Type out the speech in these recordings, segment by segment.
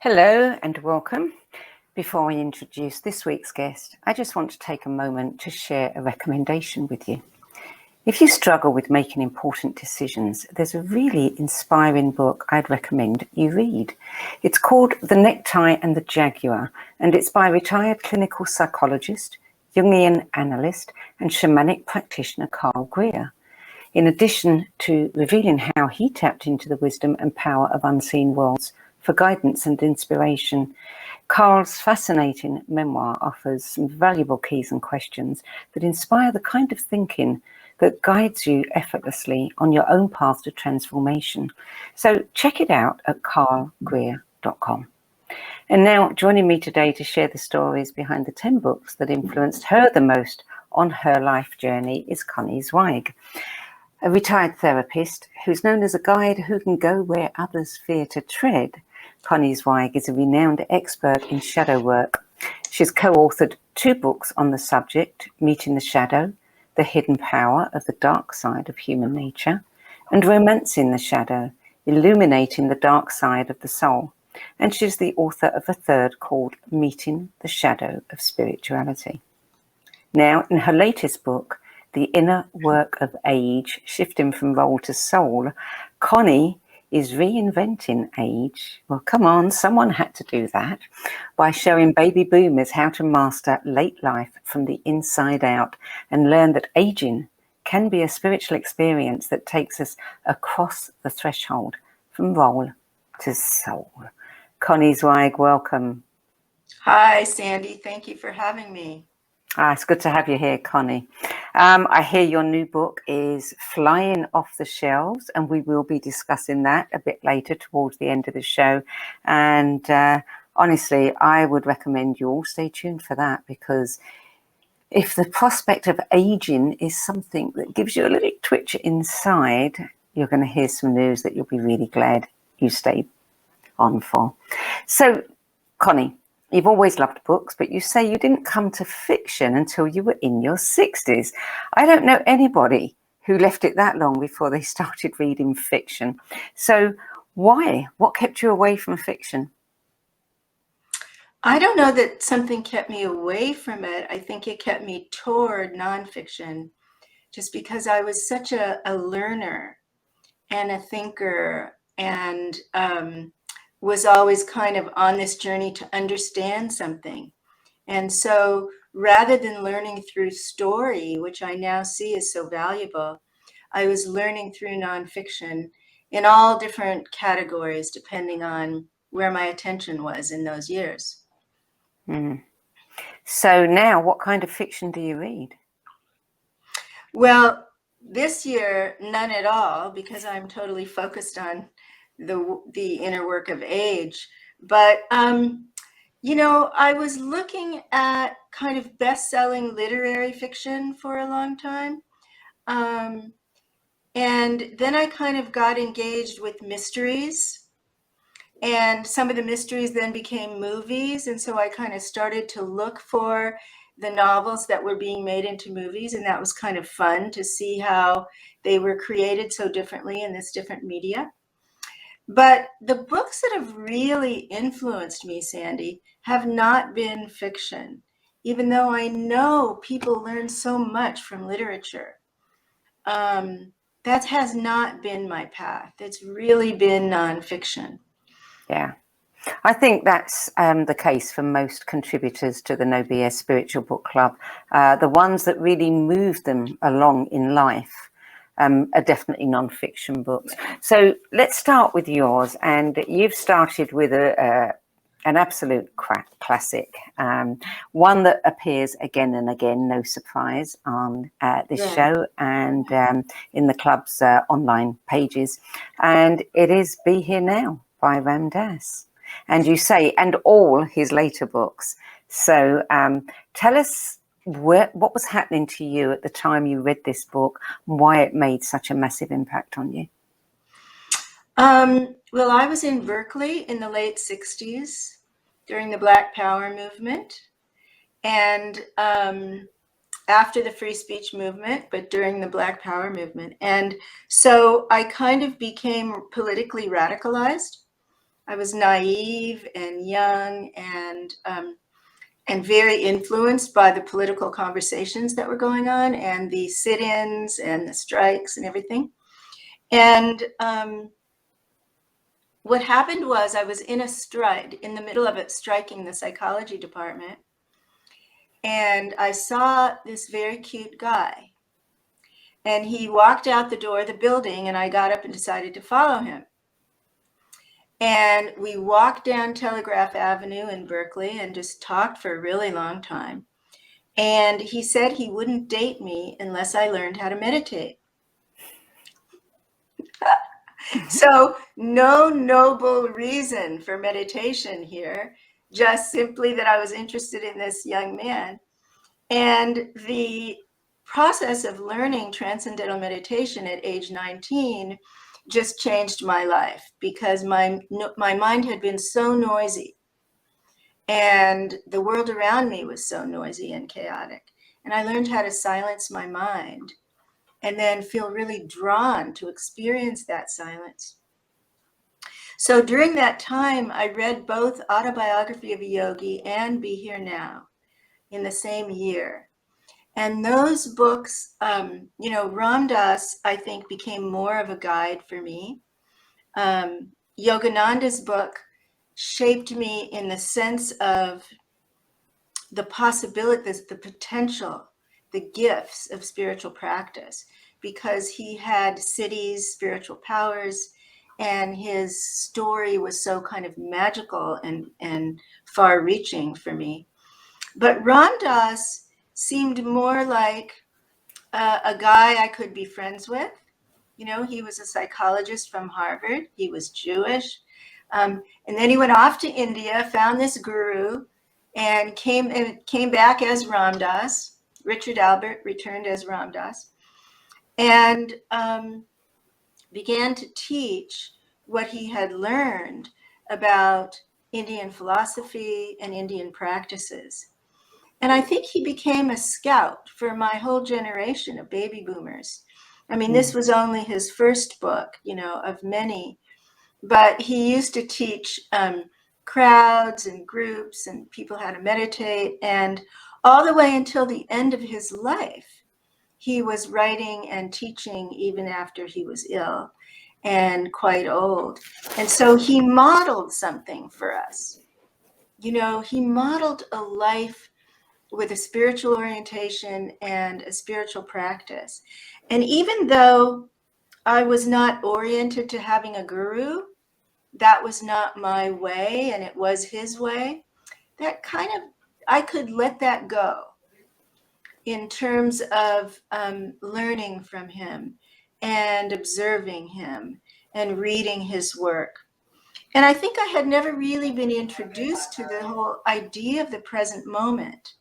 Hello and welcome. Before I introduce this week's guest, I just want to take a moment to share a recommendation with you. If you struggle with making important decisions, there's a really inspiring book I'd recommend you read. It's called The Necktie and the Jaguar, and it's by retired clinical psychologist, Jungian analyst, and shamanic practitioner Carl Greer. In addition to revealing how he tapped into the wisdom and power of unseen worlds for guidance and inspiration, Carl's fascinating memoir offers some valuable keys and questions that inspire the kind of thinking that guides you effortlessly on your own path to transformation. So check it out at carlgreer.com. And now joining me today to share the stories behind the 10 books that influenced her the most on her life journey is Connie Zweig, a retired therapist who's known as a guide who can go where others fear to tread. Connie Zweig is a renowned expert in shadow work. She's co-authored 2 books on the subject, Meeting the Shadow, The Hidden Power of the Dark Side of Human Nature, and Romancing the Shadow, Illuminating the Dark Side of the Soul. And she's the author of a 3rd called Meeting the Shadow of Spirituality. Now, in her latest book, The Inner Work of Age, Shifting from Role to Soul, Connie is reinventing age. Well, come on, someone had to do that by showing baby boomers how to master late life from the inside out and learn that aging can be a spiritual experience that takes us across the threshold from role to soul. Connie Zweig, welcome. Hi, Sandie. Thank you for having me. It's good to have you here, Connie. I hear your new book is flying off the shelves, and we will be discussing that a bit later towards the end of the show. And honestly, I would recommend you all stay tuned for that, because if the prospect of aging is something that gives you a little twitch inside, you're going to hear some news that you'll be really glad you stayed on for. So, Connie, you've always loved books, but you say you didn't come to fiction until you were in your 60s. I don't know anybody who left it that long before they started reading fiction. So why? What kept you away from fiction? I don't know that something kept me away from it. I think it kept me toward nonfiction, just because I was such a learner and a thinker, and was always kind of on this journey to understand something. And so rather than learning through story, which I now see is so valuable, I was learning through nonfiction in all different categories, depending on where my attention was in those years. So now, what kind of fiction do you read? Well, this year, none at all, because I'm totally focused on the inner work of age. But I was looking at kind of best-selling literary fiction for a long time. And then I kind of got engaged with mysteries, and some of the mysteries then became movies. And so I kind of started to look for the novels that were being made into movies. And that was kind of fun to see how they were created so differently in this different media. But the books that have really influenced me, Sandie, have not been fiction, even though I know people learn so much from literature. That has not been my path. It's really been nonfiction. Yeah, I think that's the case for most contributors to the No BS Spiritual Book Club. The ones that really move them along in life are definitely non-fiction books. So let's start with yours. And you've started with an absolute classic, one that appears again and again, no surprise, on this show and in the club's online pages. And it is Be Here Now by Ram Dass. And you say, and all his later books. So tell us what was happening to you at the time you read this book, and why it made such a massive impact on you. Well, I was in Berkeley in the late 60s during the Black Power movement, and after the free speech movement, but during the Black Power movement. And so I kind of became politically radicalized. I was naive and young and very influenced by the political conversations that were going on and the sit-ins and the strikes and everything. And what happened was I was in a strike, in the middle of it, striking the psychology department. And I saw this very cute guy. And he walked out the door of the building, and I got up and decided to follow him. And we walked down Telegraph Avenue in Berkeley and just talked for a really long time. And he said he wouldn't date me unless I learned how to meditate. So no noble reason for meditation here, just simply that I was interested in this young man. And the process of learning transcendental meditation at age 19 just changed my life, because my mind had been so noisy and the world around me was so noisy and chaotic. And I learned how to silence my mind and then feel really drawn to experience that silence. So during that time, I read both Autobiography of a Yogi and Be Here Now in the same year. And those books, Ram Dass, I think, became more of a guide for me. Yogananda's book shaped me in the sense of the possibilities, the potential, the gifts of spiritual practice, because he had cities, spiritual powers, and his story was so kind of magical and far-reaching for me. But Ram Dass seemed more like a guy I could be friends with. You know, he was a psychologist from Harvard. He was Jewish. And then he went off to India, found this guru, and came back as Ram Dass. Richard Albert returned as Ram Dass, and began to teach what he had learned about Indian philosophy and Indian practices. And I think he became a scout for my whole generation of baby boomers. I mean, this was only his first book, of many, but he used to teach crowds and groups and people how to meditate. And all the way until the end of his life, he was writing and teaching even after he was ill and quite old. And so he modeled something for us. He modeled a life with a spiritual orientation and a spiritual practice. And even though I was not oriented to having a guru, that was not my way and it was his way, that kind of, I could let that go in terms of learning from him and observing him and reading his work. And I think I had never really been introduced to the whole idea of the present moment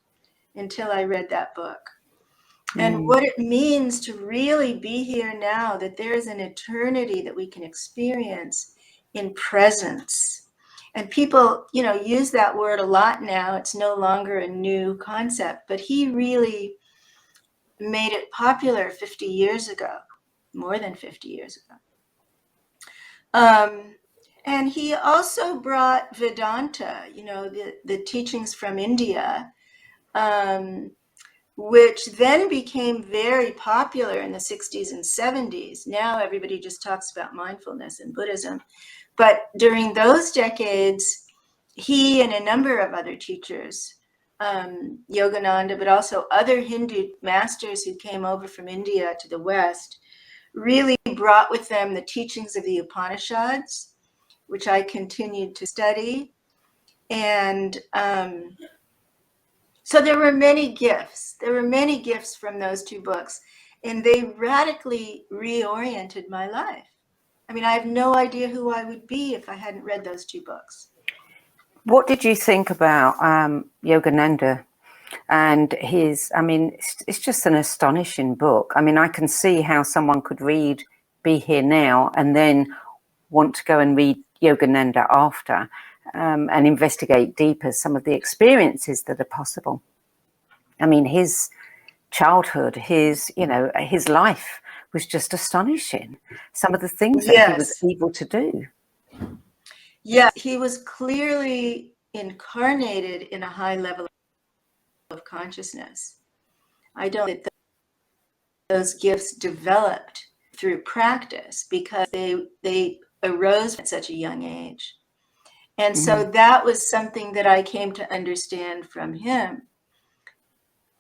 until I read that book. And what it means to really be here now, that there is an eternity that we can experience in presence. And people, use that word a lot now. It's no longer a new concept, but he really made it popular 50 years ago, more than 50 years ago. And he also brought Vedanta, the teachings from India, which then became very popular in the 60s and 70s. Now everybody just talks about mindfulness and Buddhism. But during those decades, he and a number of other teachers, Yogananda, but also other Hindu masters who came over from India to the West, really brought with them the teachings of the Upanishads, which I continued to study. And so there were many gifts. There were many gifts from those two books, and they radically reoriented my life. I mean, I have no idea who I would be if I hadn't read those two books. What did you think about Yogananda and his, it's just an astonishing book. I mean, I can see how someone could read Be Here Now and then want to go and read Yogananda after. And investigate deeper some of the experiences that are possible. I mean, his childhood, his life was just astonishing. Some of the things that he was able to do. Yeah, he was clearly incarnated in a high level of consciousness. I don't think that those gifts developed through practice because they arose at such a young age. And so that was something that I came to understand from him,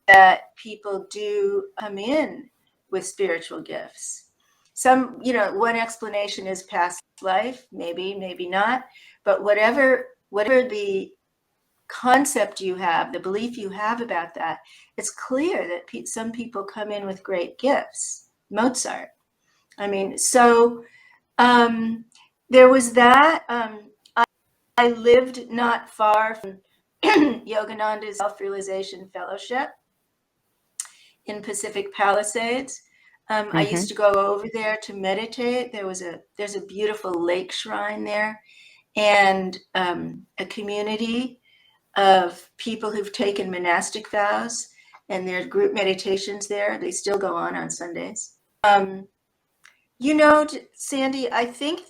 that people do come in with spiritual gifts. Some, one explanation is past life, maybe not, but whatever the concept you have, the belief you have about that, it's clear that some people come in with great gifts. Mozart. I mean, so there was that. I lived not far from Yogananda's Self-Realization Fellowship in Pacific Palisades. I used to go over there to meditate. There's a beautiful lake shrine there, and a community of people who've taken monastic vows, and there's group meditations there. They still go on Sundays. Sandie, I think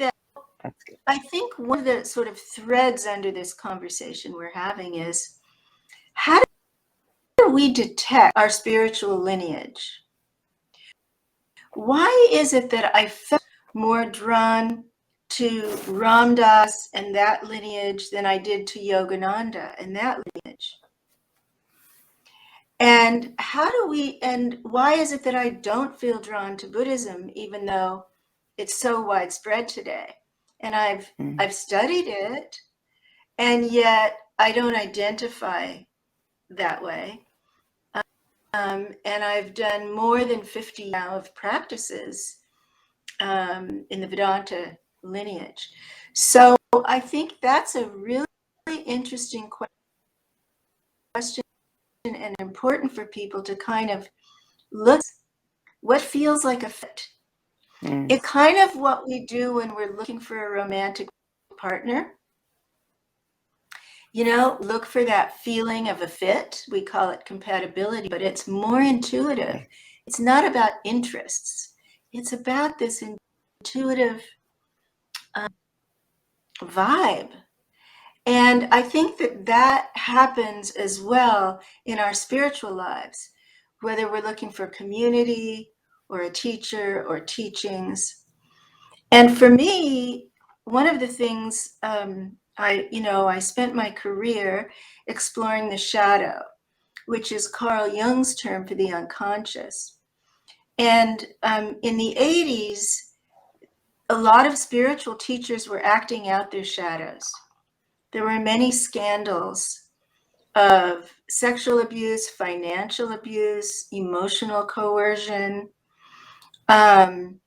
one of the sort of threads under this conversation we're having is, how do we detect our spiritual lineage? Why is it that I felt more drawn to Ram Dass and that lineage than I did to Yogananda and that lineage? And why is it that I don't feel drawn to Buddhism, even though it's so widespread today? And I've studied it, and yet I don't identify that way. And I've done more than 50 now of practices in the Vedanta lineage. So I think that's a really interesting question, and important for people to kind of look what feels like a fit. It's kind of what we do when we're looking for a romantic partner. Look for that feeling of a fit. We call it compatibility, but it's more intuitive. It's not about interests. It's about this intuitive vibe. And I think that happens as well in our spiritual lives, whether we're looking for community or a teacher or teachings. And for me, one of the things I spent my career exploring the shadow, which is Carl Jung's term for the unconscious. And in the 80s, a lot of spiritual teachers were acting out their shadows. There were many scandals of sexual abuse, financial abuse, emotional coercion. And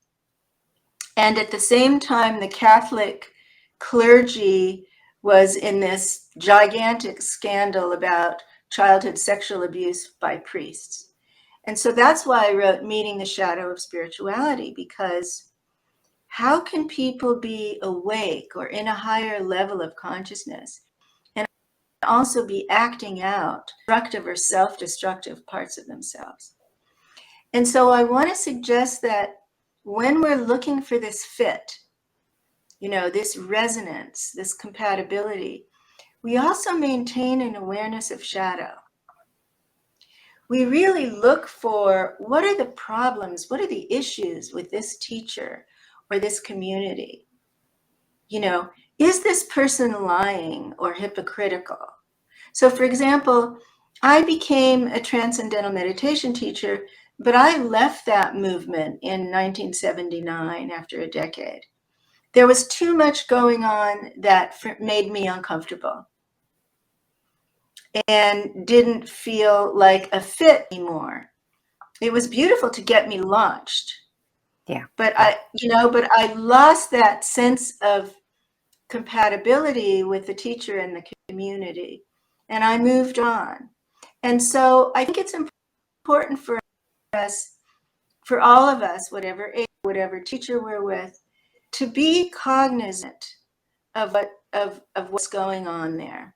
at the same time, the Catholic clergy was in this gigantic scandal about childhood sexual abuse by priests. And so that's why I wrote Meeting the Shadow of Spirituality, because how can people be awake or in a higher level of consciousness and also be acting out destructive or self-destructive parts of themselves? And so I want to suggest that when we're looking for this fit, this resonance, this compatibility, we also maintain an awareness of shadow. We really look for, what are the problems, what are the issues with this teacher or this community? Is this person lying or hypocritical? So for example, I became a transcendental meditation teacher, but I left that movement in 1979 after a decade. There was too much going on that made me uncomfortable and didn't feel like a fit anymore. It was beautiful to get me launched. Yeah. But I lost that sense of compatibility with the teacher and the community, and I moved on. And so I think it's important for us, for all of us, whatever age, whatever teacher we're with, to be cognizant of what's going on there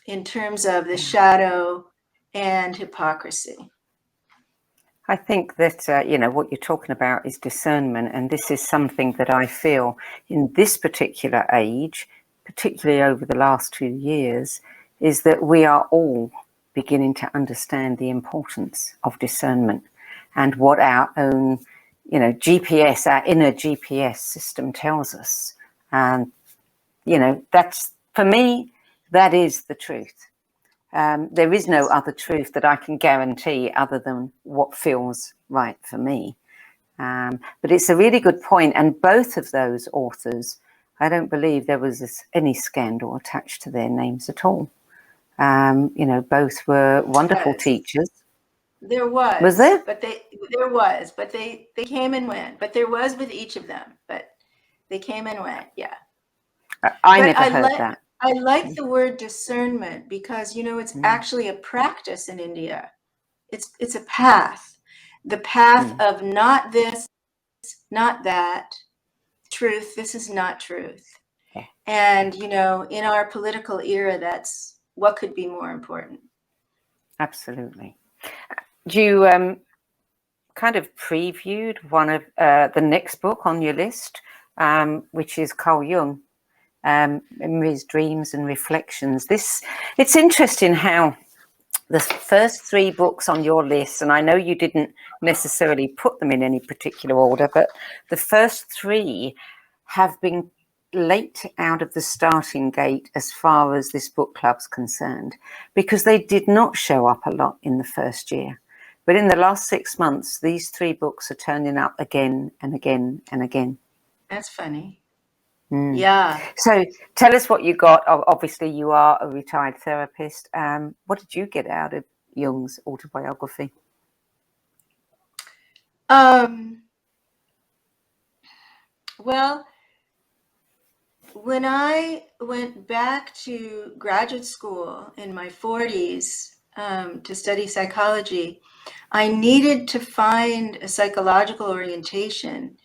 in terms of the shadow and hypocrisy. I think that, what you're talking about is discernment. And this is something that I feel in this particular age particularly over the last 2 years, is that we are all beginning to understand the importance of discernment and what our own, GPS, our inner GPS system tells us. And, that's, for me, that is the truth. There is no other truth that I can guarantee other than what feels right for me. But it's a really good point. And both of those authors, I don't believe there was any scandal attached to their names at all. Both were wonderful teachers. There was. Was there? But they came and went. But there was with each of them. But they came and went. Yeah. I never heard that. I like the word discernment because, it's actually a practice in India. It's a path. The path of not this, not that, truth, this is not truth. Yeah. And, in our political era, that's what could be more important. Absolutely. You kind of previewed one of the next book on your list, which is Carl Jung, Memories, Dreams and Reflections. It's interesting how the first 3 books on your list, and I know you didn't necessarily put them in any particular order, but the first 3 have been late out of the starting gate as far as this book club's concerned, because they did not show up a lot in the first year. But in the last 6 months, these 3 books are turning up again and again and again. That's funny. Yeah. So tell us what you got. Obviously, you are a retired therapist. What did you get out of Jung's autobiography? Well, when I went back to graduate school in my 40s to study psychology, I needed to find a psychological orientation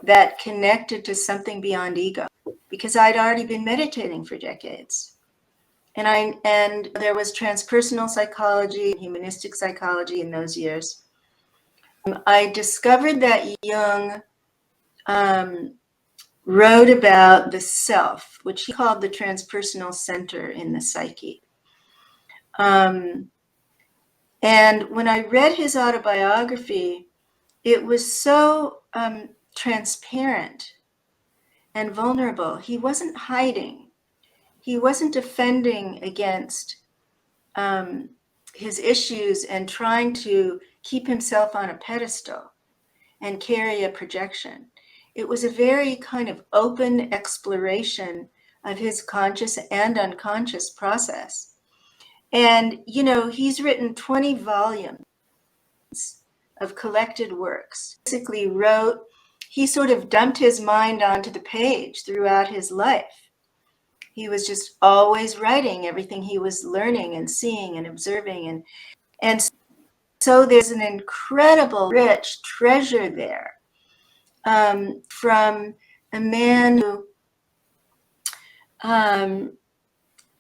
that connected to something beyond ego, because I'd already been meditating for decades. And there was transpersonal psychology, humanistic psychology in those years. I discovered that Jung wrote about the self, which he called the transpersonal center in the psyche. And when I read his autobiography, it was so transparent and vulnerable. He wasn't hiding. He wasn't defending against his issues and trying to keep himself on a pedestal and carry a projection. It was a very kind of open exploration of his conscious and unconscious process. And, he's written 20 volumes of collected works. Basically he sort of dumped his mind onto the page throughout his life. He was just always writing everything he was learning and seeing and observing. And so there's an incredible, rich treasure there from a man who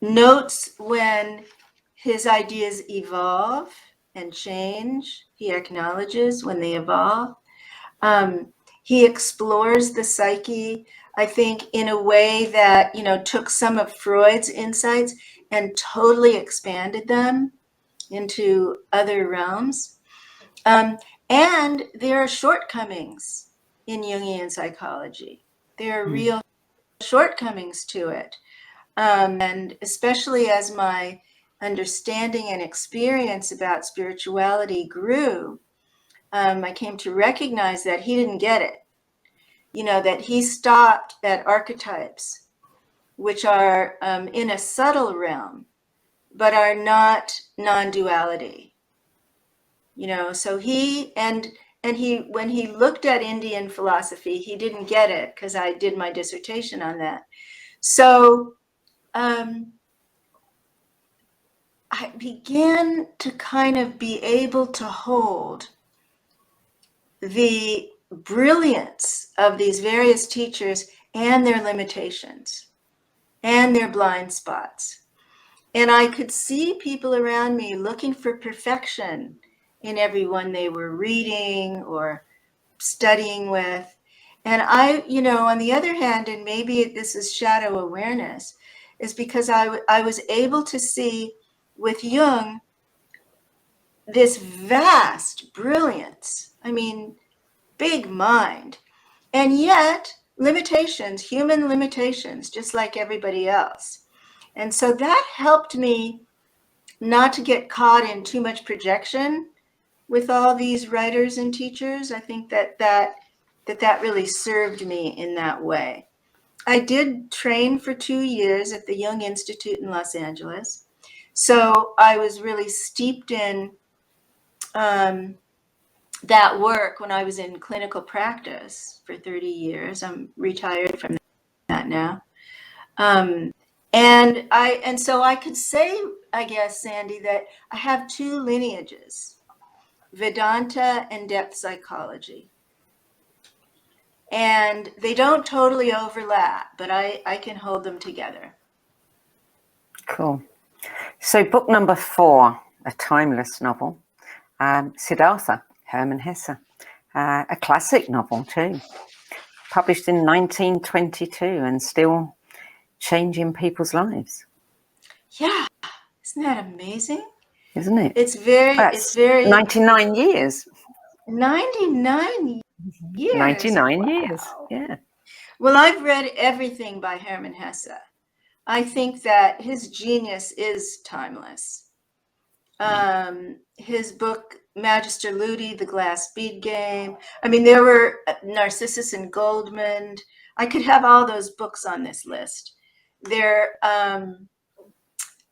notes when his ideas evolve and change. He acknowledges when they evolve. He explores the psyche, I think, in a way that, took some of Freud's insights and totally expanded them into other realms. And there are shortcomings in Jungian psychology. There are real shortcomings to it. And especially as my understanding and experience about spirituality grew, I came to recognize that he didn't get it. That he stopped at archetypes, which are in a subtle realm, but are not non-duality. So when he looked at Indian philosophy, he didn't get it, because I did my dissertation on that. So I began to kind of be able to hold the brilliance of these various teachers and their limitations and their blind spots. And I could see people around me looking for perfection in everyone they were reading or studying with. And I, on the other hand, and maybe this is shadow awareness, is because I was able to see with Jung this vast brilliance. I mean, big mind, and yet limitations, human limitations, just like everybody else. And so that helped me not to get caught in too much projection with all these writers and teachers. I think that really served me in that way. I did train for 2 years at the Jung Institute in Los Angeles. So I was really steeped in that work when I was in clinical practice for 30 years. I'm retired from that now. And so I could say, I guess, Sandie, that I have 2 lineages, Vedanta and depth psychology. And they don't totally overlap, but I can hold them together. Cool. So book number 4, a timeless novel, Siddhartha, Hermann Hesse, a classic novel too, published in 1922 and still changing people's lives. Yeah, isn't that amazing? Isn't it? It's very 99 years. 99 years. 99 wow. years, yeah. Well, I've read everything by Hermann Hesse. I think that his genius is timeless. His book, Magister Ludi, The Glass Bead Game. I mean, there were Narcissus and Goldmund. I could have all those books on this list.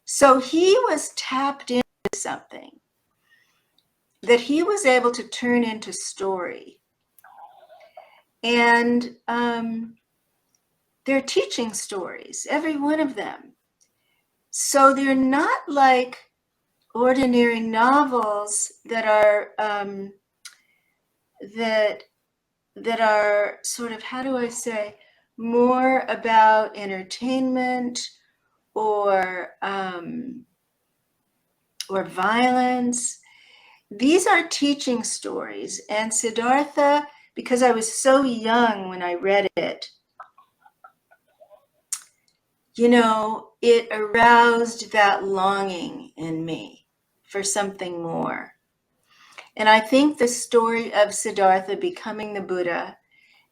So he was tapped into something that he was able to turn into story. And they're teaching stories, every one of them. So they're not like ordinary novels that are that are sort of, how do I say, more about entertainment or violence. These are teaching stories. And Siddhartha, because I was so young when I read it, it aroused that longing in me for something more. And I think the story of Siddhartha becoming the Buddha,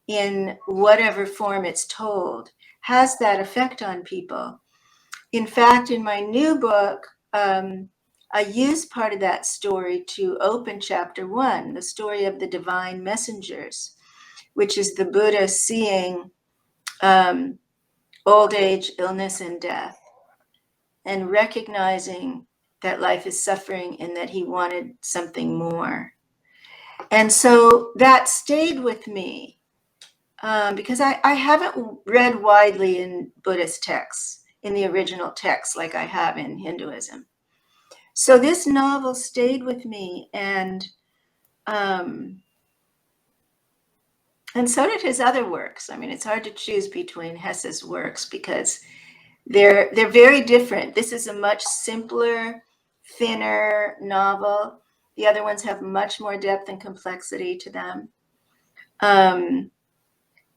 in whatever form it's told, has that effect on people. In fact, in my new book, I use part of that story to open chapter 1, the story of the divine messengers, which is the Buddha seeing old age, illness, and death, and recognizing that life is suffering and that he wanted something more. And so that stayed with me because I haven't read widely in Buddhist texts, in the original text, like I have in Hinduism. So this novel stayed with me, and so did his other works. I mean, it's hard to choose between Hesse's works because they're very different. This is a much simpler, thinner novel. The other ones have much more depth and complexity to them.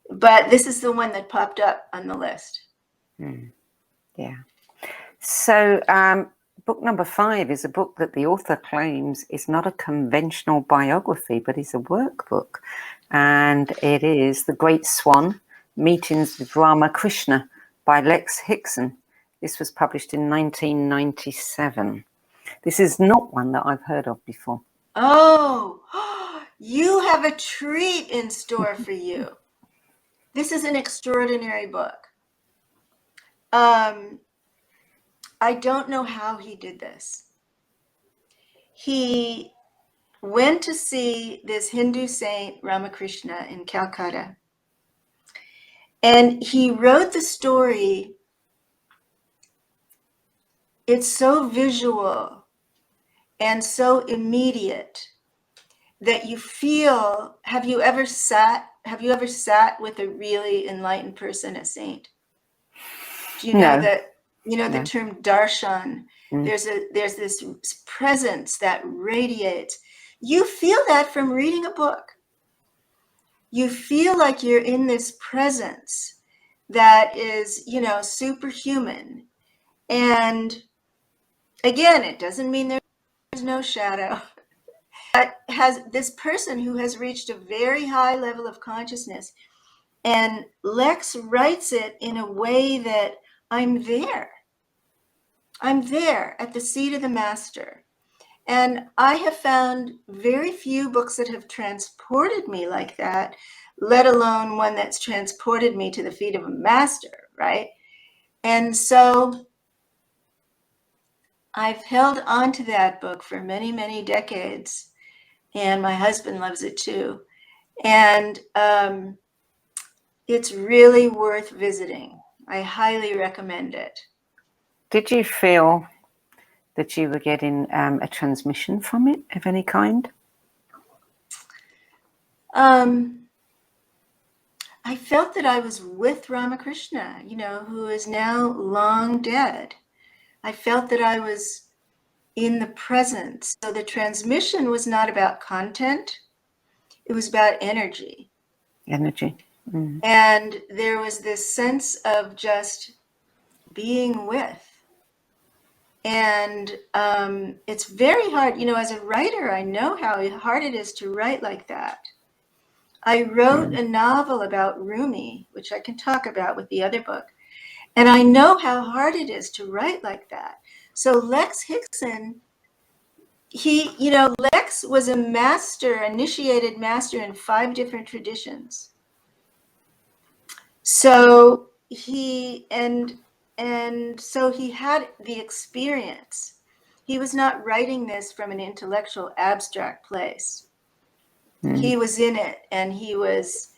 But this is the one that popped up on the list. Yeah. So book number 5 is a book that the author claims is not a conventional biography, but is a workbook. And it is The Great Swan, Meetings with Ramakrishna by Lex Hickson. This was published in 1997. This is not one that I've heard of before. Oh, you have a treat in store for you. This is an extraordinary book. I don't know how he did this. He went to see this Hindu saint, Ramakrishna, in Calcutta. And he wrote the story. It's so visual and so immediate that you feel, have you ever sat with a really enlightened person, a saint? Do you know that, the term darshan? There's this presence that radiates. You feel that from reading a book. you feel like you're in this presence that is, superhuman. And again, it doesn't mean there's no shadow. But has this person who has reached a very high level of consciousness, and Lex writes it in a way that I'm there at the seat of the master. And I have found very few books that have transported me like that, let alone one that's transported me to the feet of a master, right? And so I've held on to that book for many, many decades, and my husband loves it too. And it's really worth visiting. I highly recommend it. Did you feel that you were getting a transmission from it of any kind? I felt that I was with Ramakrishna, who is now long dead. I felt that I was in the presence. So the transmission was not about content, it was about energy. Energy. Mm. And there was this sense of just being with. And it's very hard, as a writer, I know how hard it is to write like that. I wrote a novel about Rumi, which I can talk about with the other book. And I know how hard it is to write like that. So Lex Hickson, Lex was a initiated master in 5 different traditions. So so he had the experience. He was not writing this from an intellectual abstract place. He was in it, and he was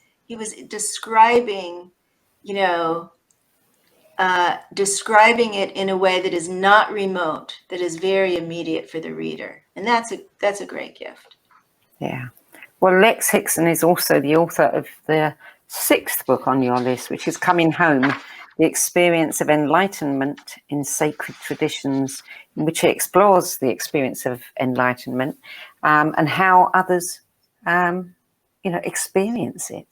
describing, describing it in a way that is not remote, that is very immediate for the reader. And that's a great gift. Yeah. Well, Lex Hickson is also the author of the 6th book on your list, which is Coming Home, The Experience of Enlightenment in Sacred Traditions, in which he explores the experience of enlightenment and how others, experience it.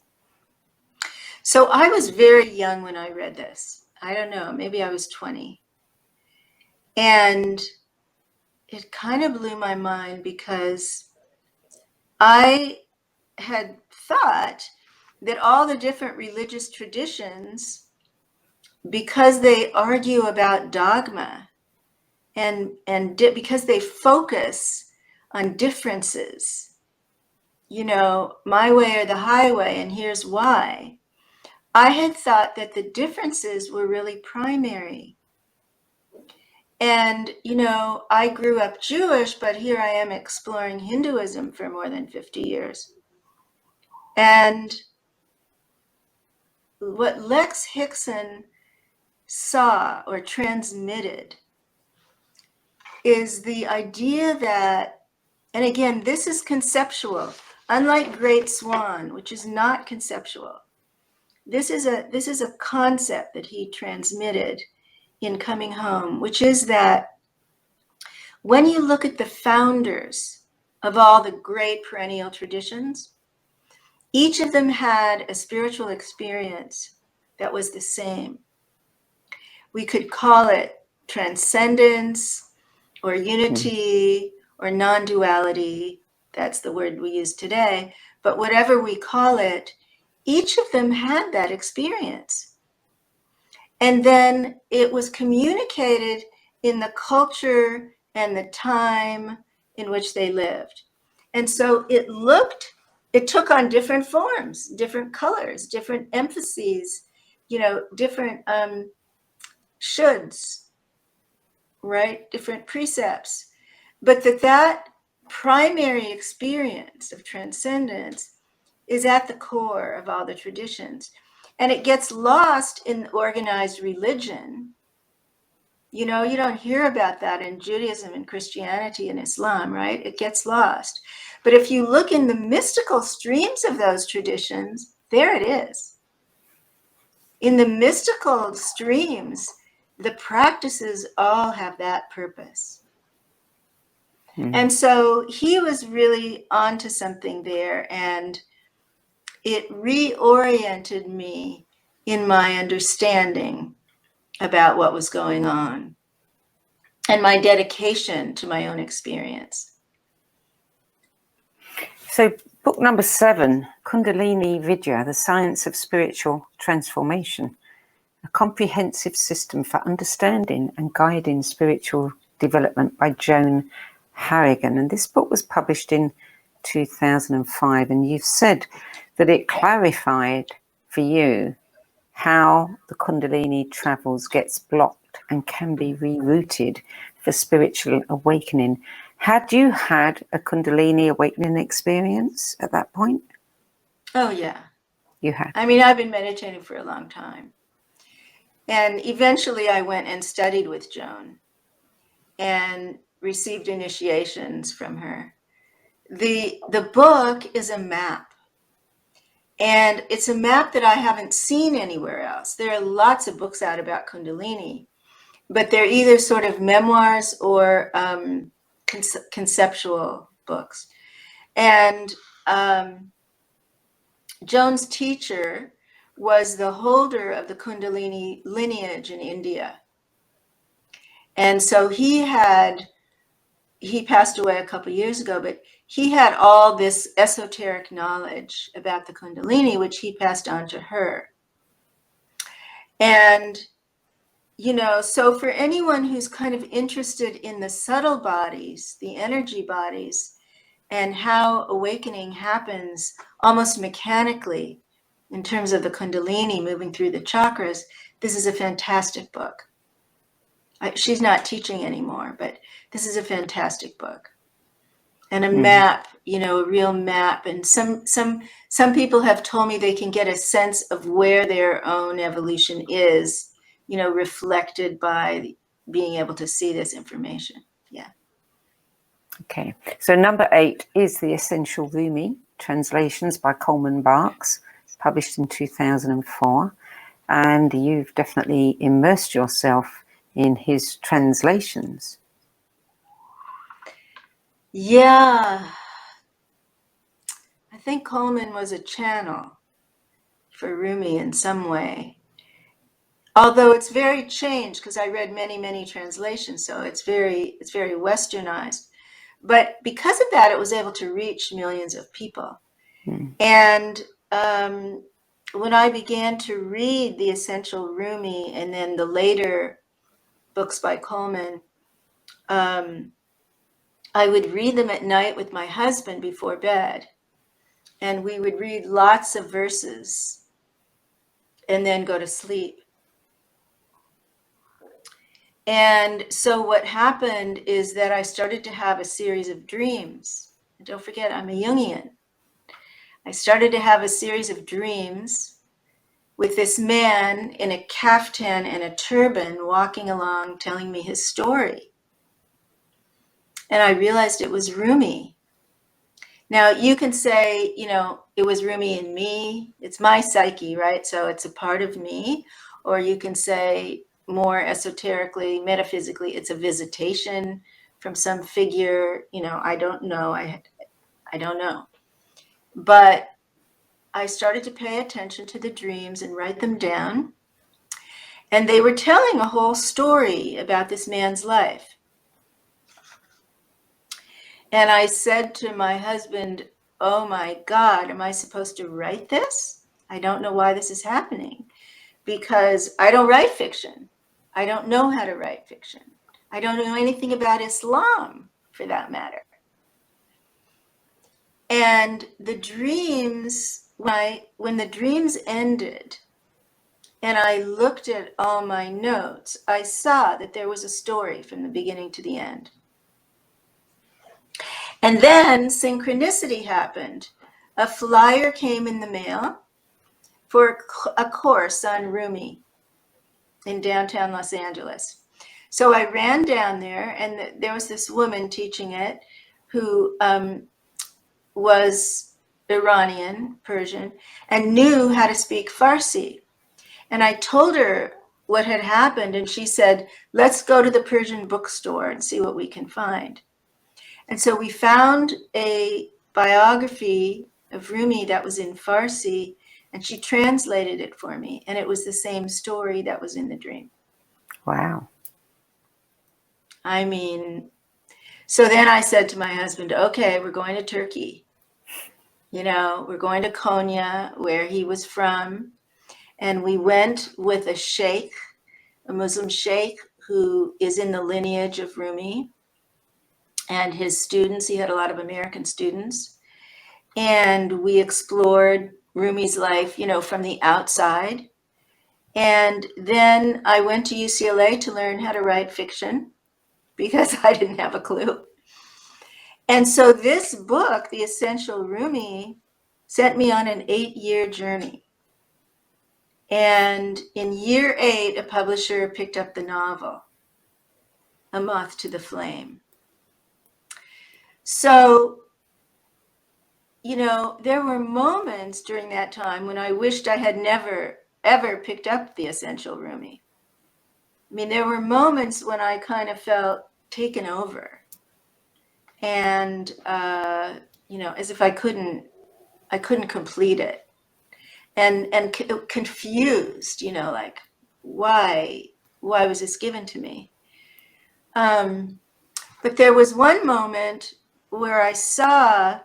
So I was very young when I read this. I don't know, maybe I was 20. And it kind of blew my mind because I had thought that all the different religious traditions, because they argue about dogma and because they focus on differences, my way or the highway, and here's why. I had thought that the differences were really primary. And, I grew up Jewish, but here I am exploring Hinduism for more than 50 years. And what Lex Hickson saw or transmitted is the idea that, and again, this is conceptual, unlike Great Swan, which is not conceptual. This is a concept that he transmitted in Coming Home, which is that when you look at the founders of all the great perennial traditions, each of them had a spiritual experience that was the same. We could call it transcendence or unity or non-duality. That's the word we use today. But whatever we call it, each of them had that experience. And then it was communicated in the culture and the time in which they lived. And so it took on different forms, different colors, different emphases, different shoulds, right? Different precepts. But that primary experience of transcendence is at the core of all the traditions. And it gets lost in organized religion. You don't hear about that in Judaism and Christianity and Islam, right? It gets lost. But if you look in the mystical streams of those traditions, there it is. In the mystical streams, the practices all have that purpose. And so he was really onto something there. And, it reoriented me in my understanding about what was going on and my dedication to my own experience. So book number 7, Kundalini Vidya, The Science of Spiritual Transformation, a comprehensive system for understanding and guiding spiritual development by Joan Harrigan. And this book was published in 2005. And you've said that it clarified for you how the Kundalini travels, gets blocked and can be rerouted for spiritual awakening. Had you had a Kundalini awakening experience at that point? Oh, yeah. You had. I mean, I've been meditating for a long time. And eventually I went and studied with Joan and received initiations from her. The book is a map. And it's a map that I haven't seen anywhere else. There are lots of books out about Kundalini, but they're either sort of memoirs or conceptual books. And Joan's teacher was the holder of the Kundalini lineage in India. And so he passed away a couple of years ago, but he had all this esoteric knowledge about the Kundalini, which he passed on to her. And, you know, so for anyone who's kind of interested in the subtle bodies, the energy bodies, and how awakening happens almost mechanically in terms of the Kundalini moving through the chakras, this is a fantastic book. She's not teaching anymore, but this is a fantastic book. And a map, you know, a real map. And some people have told me they can get a sense of where their own evolution is, you know, reflected by being able to see this information. Yeah. Okay. So number 8 is The Essential Rumi, translations by Coleman Barks, published in 2004. And you've definitely immersed yourself in his translations. Yeah. I think Coleman was a channel for Rumi in some way. Although it's very changed, because I read many, many translations, so it's very westernized. But because of that, it was able to reach millions of people. And when I began to read The Essential Rumi and then the later books by Coleman, I would read them at night with my husband before bed. And we would read lots of verses and then go to sleep. And so what happened is that I started to have a series of dreams. And don't forget, I'm a Jungian. I started to have a series of dreams with this man in a kaftan and a turban walking along telling me his story. And I realized it was Rumi. Now, you can say, you know, it was Rumi in me. It's my psyche, right? So it's a part of me. Or you can say more esoterically, metaphysically, it's a visitation from some figure. You know, I don't know. I don't know. But I started to pay attention to the dreams and write them down. And they were telling a whole story about this man's life. And I said to my husband, oh my God, am I supposed to write this? I don't know why this is happening, because I don't write fiction. I don't know how to write fiction. I don't know anything about Islam, for that matter. And the dreams, when the dreams ended, and I looked at all my notes, I saw that there was a story from the beginning to the end. And then synchronicity happened. A flyer came in the mail for a course on Rumi in downtown Los Angeles. So I ran down there, and there was this woman teaching it who was Iranian, Persian, and knew how to speak Farsi. And I told her what had happened, and she said, let's go to the Persian bookstore and see what we can find. And so we found a biography of Rumi that was in Farsi, and she translated it for me, and it was the same story that was in the dream. Wow. I mean, so then I said to my husband, okay, we're going to Turkey. You know, we're going to Konya, where he was from. And we went with a sheikh, a Muslim sheikh, who is in the lineage of Rumi, and his students. He had a lot of American students. And we explored Rumi's life, you know, from the outside. And then I went to UCLA to learn how to write fiction because I didn't have a clue. And so this book, The Essential Rumi, sent me on an 8-year journey. And in year 8, a publisher picked up the novel, A Moth to the Flame. So, you know, there were moments during that time when I wished I had never, ever picked up The Essential Rumi. I mean, there were moments when I kind of felt taken over. And, you know, as if I couldn't complete it. And confused, you know, like, why was this given to me? But there was one moment where I saw,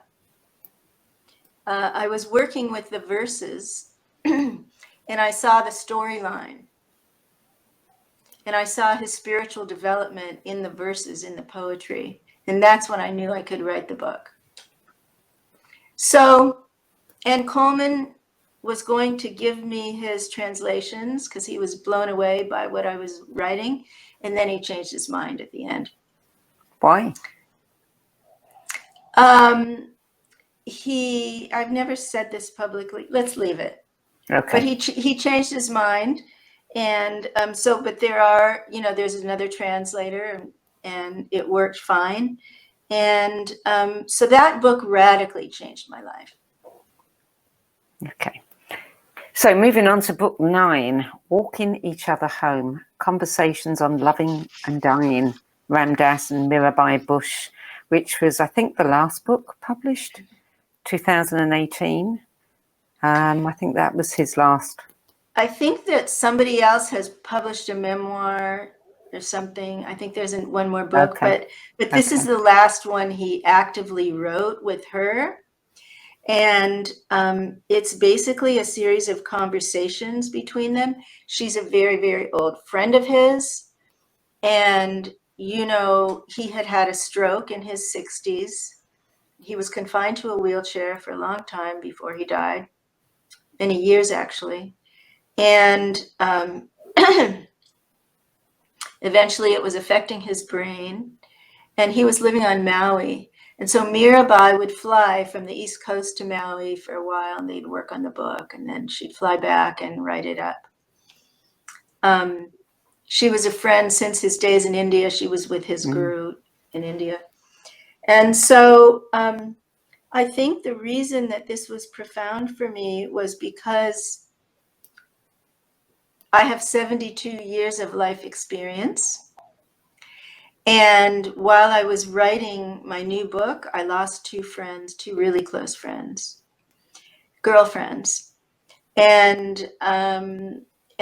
I was working with the verses and I saw the storyline. And I saw his spiritual development in the verses, in the poetry. And that's when I knew I could write the book. So, and Coleman was going to give me his translations because he was blown away by what I was writing. And then he changed his mind at the end. Why? I've never said this publicly. Let's leave it. Okay. But he changed his mind. And but there are, you know, there's another translator and it worked fine. And so that book radically changed my life. Okay. So moving on to book 9, Walking Each Other Home, Conversations on Loving and Dying, Ramdas and Mirabai Bush, which was, I think, the last book published, 2018. I think that was his last. I think that somebody else has published a memoir or something. I think there's one more book, Okay. but this is the last one he actively wrote with her. And it's basically a series of conversations between them. She's a very, very old friend of his. And, you know, he had had a stroke in his 60s. He was confined to a wheelchair for a long time before he died, many years actually. And eventually it was affecting his brain. And he was living on Maui. And so Mirabai would fly from the East Coast to Maui for a while, and they'd work on the book, and then she'd fly back and write it up. She was a friend since his days in India. She was with his guru in India. And so I think the reason that this was profound for me was because I have 72 years of life experience. And while I was writing my new book, I lost 2 friends, 2 really close friends, girlfriends. And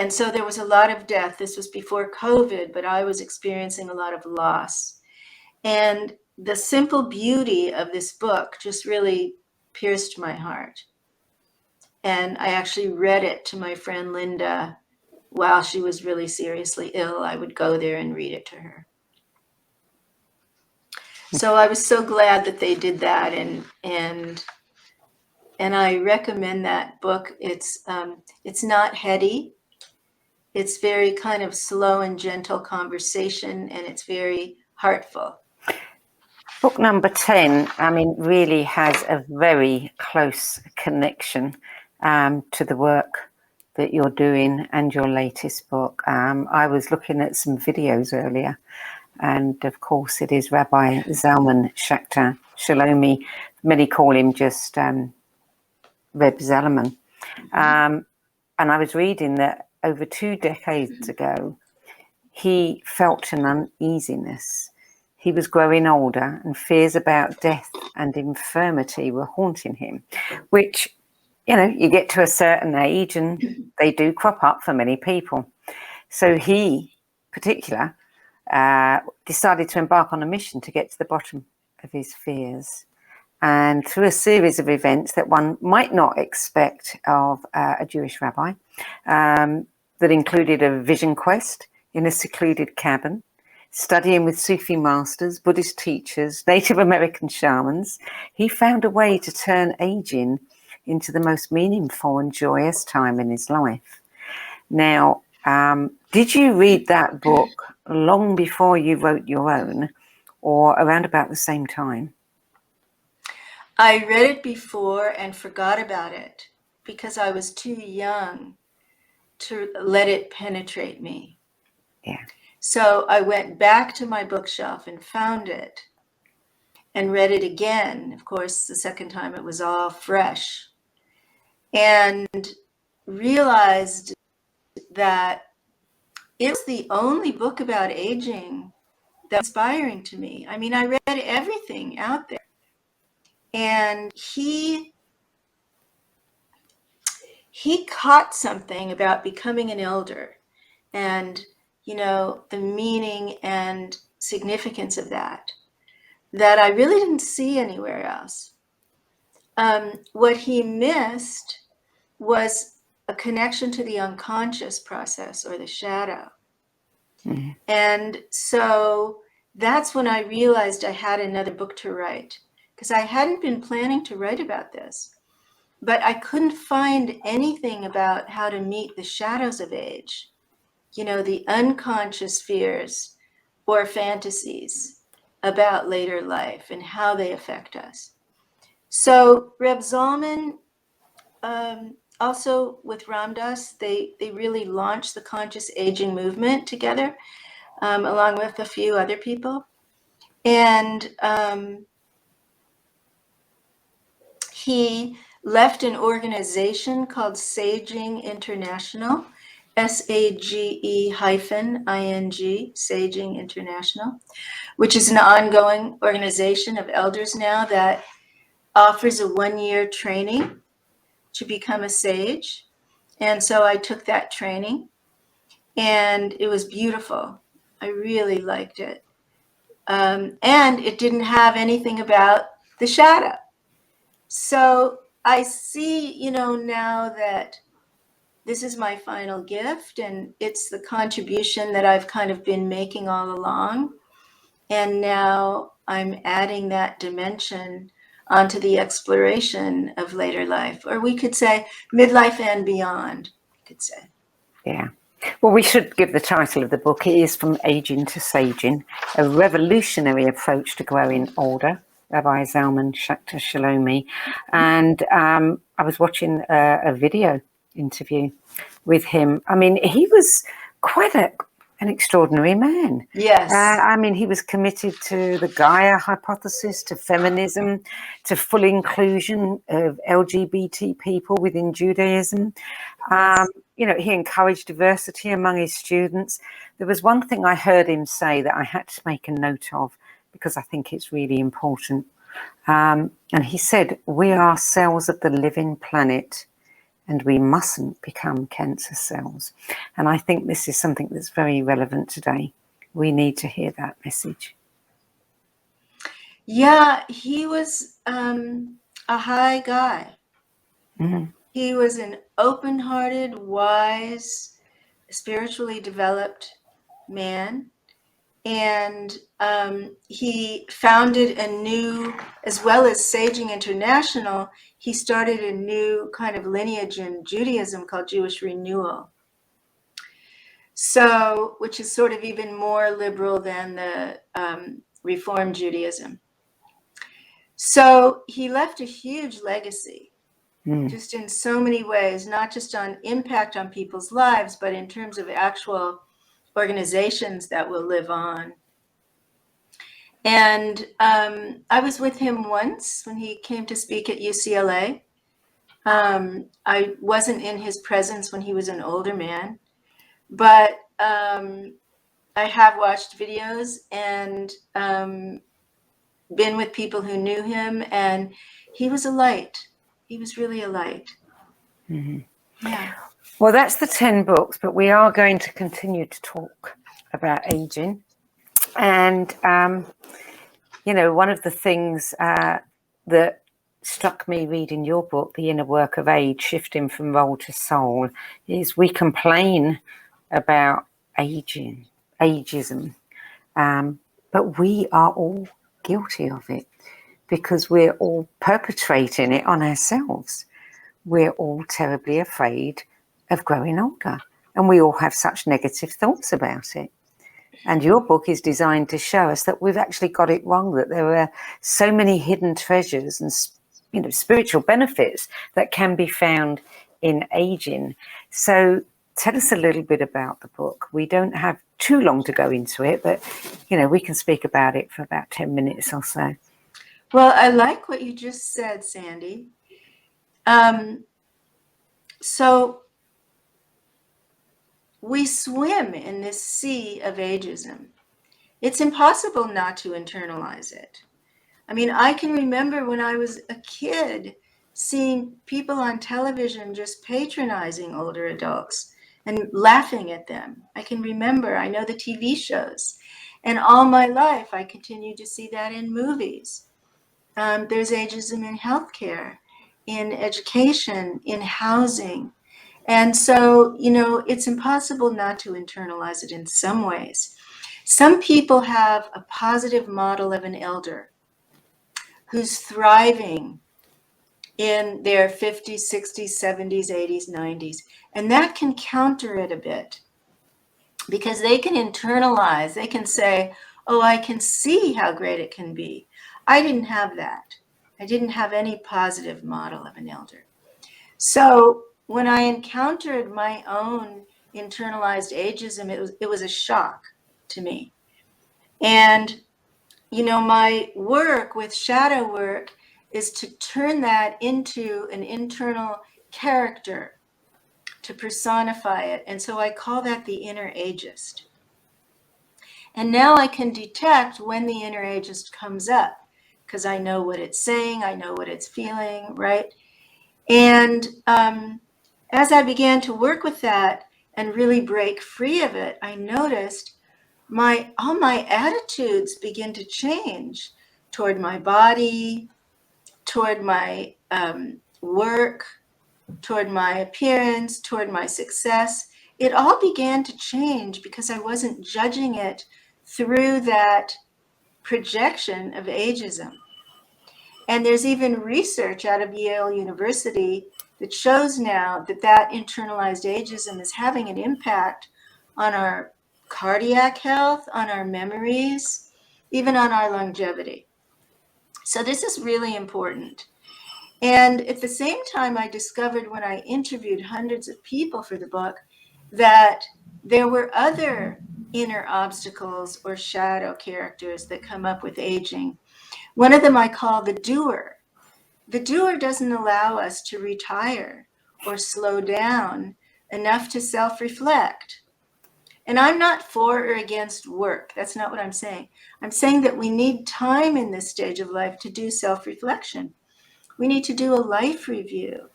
so there was a lot of death. This was before COVID, but I was experiencing a lot of loss. And the simple beauty of this book just really pierced my heart. And I actually read it to my friend Linda while she was really seriously ill. I would go there and read it to her. So I was so glad that they did that, and I recommend that book. It's not heady. It's very kind of slow and gentle conversation, and it's very heartful. Book number 10, I mean, really has a very close connection to the work that you're doing and your latest book. I was looking at some videos earlier. And of course, it is Rabbi Zalman Schachter Shalomi. Many call him just Reb Zalman. And I was reading that over 2 decades ago, he felt an uneasiness. he was growing older and fears about death and infirmity were haunting him, which, you get to a certain age and they do crop up for many people. So he, particular, decided to embark on a mission to get to the bottom of his fears. And through a series of events that one might not expect of a Jewish rabbi, that included a vision quest in a secluded cabin, studying with Sufi masters, Buddhist teachers, Native American shamans, he found a way to turn aging into the most meaningful and joyous time in his life. Now, did you read that book long before you wrote your own, or around about the same time? I read it before and forgot about it because I was too young to let it penetrate me. Yeah. So I went back to my bookshelf and found it and read it again. Of course, the second time it was all fresh, and realized that it was the only book about aging that was inspiring to me. I mean, I read everything out there, and he caught something about becoming an elder and, the meaning and significance of that I really didn't see anywhere else. What he missed was a connection to the unconscious process or the shadow. Mm-hmm. And so that's when I realized I had another book to write, because I hadn't been planning to write about this, but I couldn't find anything about how to meet the shadows of age, the unconscious fears or fantasies about later life and how they affect us. So Reb Zalman, also with Ram Dass, they really launched the conscious aging movement together, along with a few other people. And he left an organization called Saging International, SAGE-ING, Saging International, which is an ongoing organization of elders now that offers a 1-year training to become a sage. And so I took that training, and it was beautiful. I really liked it. And it didn't have anything about the shadow. So I see, now that this is my final gift, and it's the contribution that I've kind of been making all along. And now I'm adding that dimension onto the exploration of later life, or we could say midlife and beyond, we could say. Yeah. Well, we should give the title of the book. It is From Aging to Saging, a revolutionary approach to growing older, Rabbi Zalman Schachter Shalomi. And I was watching a video interview with him. I mean, he was quite an extraordinary man. Yes. He was committed to the Gaia hypothesis, to feminism, to full inclusion of LGBT people within Judaism. Yes. He encouraged diversity among his students. There was one thing I heard him say that I had to make a note of because I think it's really important. And he said, "We are cells of the living planet, and we mustn't become cancer cells." And I think this is something that's very relevant today. We need to hear that message. Yeah, he was a high guy. Mm-hmm. He was an open-hearted, wise, spiritually developed man. And he founded a new, as well as Saging International, he started a new kind of lineage in Judaism called Jewish Renewal. So, which is sort of even more liberal than the Reform Judaism. So he left a huge legacy, just in so many ways, not just on impact on people's lives, but in terms of actual organizations that will live on. And I was with him once when he came to speak at UCLA. I wasn't in his presence when he was an older man, but I have watched videos and been with people who knew him, and he was a light. He was really a light. Mm-hmm. Yeah. Well, that's the 10 books, but we are going to continue to talk about aging. And, you know, one of the things that struck me reading your book, The Inner Work of Age, Shifting from Role to Soul, is we complain about aging, ageism, but we are all guilty of it because we're all perpetrating it on ourselves. We're all terribly afraid of growing older, and we all have such negative thoughts about it. And your book is designed to show us that we've actually got it wrong, that there are so many hidden treasures and, you know, spiritual benefits that can be found in aging. So tell us a little bit about the book. We don't have too long to go into it, but, you know, we can speak about it for about 10 minutes or so. Well, I like what you just said, Sandie. So we swim in this sea of ageism. It's impossible not to internalize it. I mean, I can remember when I was a kid seeing people on television just patronizing older adults and laughing at them. I can remember, I know the TV shows. And all my life, I continue to see that in movies. There's ageism in healthcare, in education, in housing. And so, you know, it's impossible not to internalize it in some ways. Some people have a positive model of an elder who's thriving in their 50s, 60s, 70s, 80s, 90s. And that can counter it a bit because they can internalize, they can say, oh, I can see how great it can be. I didn't have that. I didn't have any positive model of an elder. So when I encountered my own internalized ageism, it was a shock to me. And, you know, my work with shadow work is to turn that into an internal character, to personify it. And so I call that the inner ageist. And now I can detect when the inner ageist comes up because I know what it's saying, I know what it's feeling, right? And as I began to work with that and really break free of it, I noticed all my attitudes begin to change toward my body, toward my work, toward my appearance, toward my success. It all began to change because I wasn't judging it through that projection of ageism. And there's even research out of Yale University that shows now that that internalized ageism is having an impact on our cardiac health, on our memories, even on our longevity. So this is really important. And at the same time, I discovered when I interviewed hundreds of people for the book that there were other inner obstacles or shadow characters that come up with aging. One of them I call the doer. The doer doesn't allow us to retire or slow down enough to self-reflect. And I'm not for or against work. That's not what I'm saying. I'm saying that we need time in this stage of life to do self-reflection. We need to do a life review.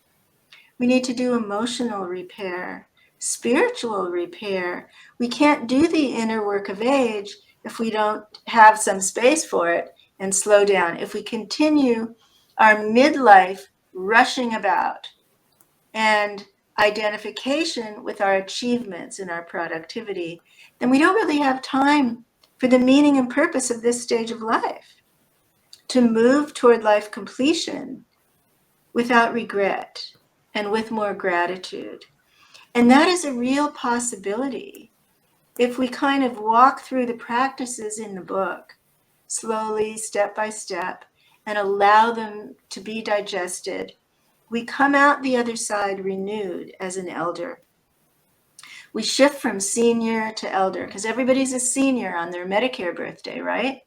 We need to do emotional repair, spiritual repair. We can't do the inner work of age if we don't have some space for it and slow down. If we continue our midlife rushing about and identification with our achievements and our productivity, then we don't really have time for the meaning and purpose of this stage of life, to move toward life completion without regret and with more gratitude. And that is a real possibility if we kind of walk through the practices in the book slowly, step by step, and allow them to be digested. We come out the other side renewed as an elder. We shift from senior to elder because everybody's a senior on their Medicare birthday, right?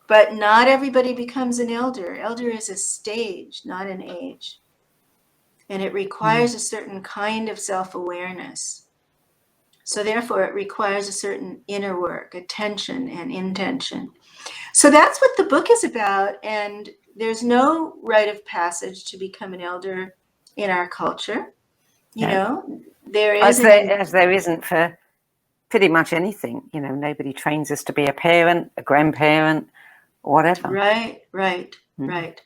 But not everybody becomes an elder. Elder is a stage, not an age. And it requires a certain kind of self-awareness. So therefore, it requires a certain inner work, attention and intention. So that's what the book is about. And there's no rite of passage to become an elder in our culture. You know, there as isn't. as there isn't for pretty much anything. You know, nobody trains us to be a parent, a grandparent, or whatever. Right.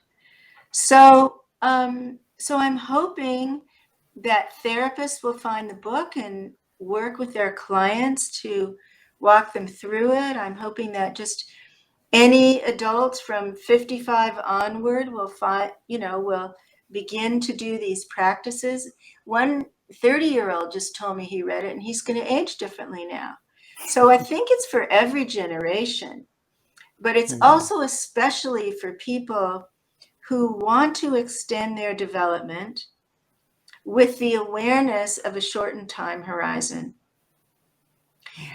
So, so I'm hoping that therapists will find the book and work with their clients to walk them through it. I'm hoping that just any adults from 55 onward will will begin to do these practices. One 30-year-old just told me he read it and he's going to age differently now. So I think it's for every generation, but it's also especially for people who want to extend their development with the awareness of a shortened time horizon.